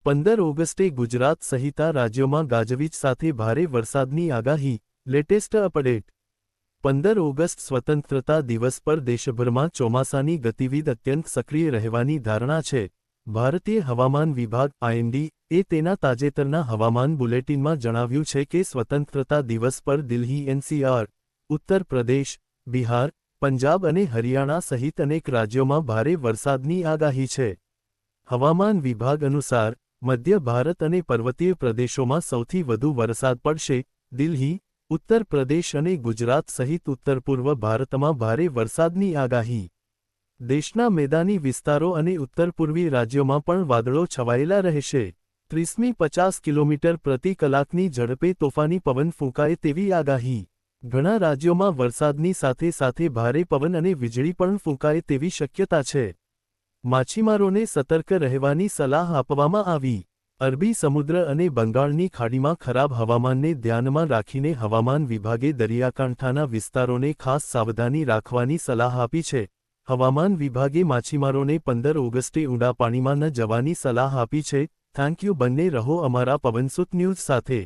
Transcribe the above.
15 ઓગસ્ટે ગુજરાત સહિત રાજ્યોમાં ગાજવીજ સાથે ભારે વરસાદની આગાહી. Latest update. 15 ઓગસ્ટ સ્વતંત્રતા દિવસ પર દેશભરમાં ચોમાસાની ગતિવિધિ અત્યંત સક્રિય રહેવાની ધારણા છે. ભારતીય હવામાન વિભાગ આઈએમડી એ તેના તાજેતરના હવામાન બુલેટિનમાં જણાવ્યું છે કે સ્વતંત્રતા દિવસ પર દિલ્હી, એનસીઆર, ઉત્તર પ્રદેશ, બિહાર, પંજાબ અને હરિયાણા સહિત અનેક રાજ્યોમાં ભારે વરસાદની આગાહી છે. હવામાન વિભાગ અનુસાર, મધ્ય ભારત અને પર્વતીય પ્રદેશોમાં સૌથી વધુ વરસાદ પડશે. દિલ્હી, ઉત્તર પ્રદેશ અને ગુજરાત સહિત ઉત્તરપૂર્વ ભારતમાં ભારે વરસાદની આગાહી. દેશના મેદાની વિસ્તારો અને ઉત્તરપૂર્વી રાજ્યોમાં પણ વાદળો છવાયેલા રહેશે. 30મી 50 કિલોમીટર પ્રતિ કલાકની ઝડપે તોફાની પવન ફૂંકાય તેવી આગાહી. ઘણા રાજ્યોમાં વરસાદની સાથે સાથે ભારે પવન અને વીજળી પણ ફૂંકાય તેવી શક્યતા છે. માછીમારોને સતર્ક રહેવાની સલાહ આપવામાં આવી. અરબી સમુદ્ર અને બંગાળની ખાડીમાં ખરાબ હવામાનને ધ્યાનમાં રાખીને હવામાન વિભાગે દરિયાકાંઠાના વિસ્તારોને ખાસ સાવધાની રાખવાની સલાહ આપી છે. હવામાન વિભાગે માછીમારોને 15 ઓગસ્ટે ઊંડા પાણીમાં ન જવાની સલાહ આપી છે. Thank you. બને રહો અમારા પવનસુત ન્યૂઝ સાથે.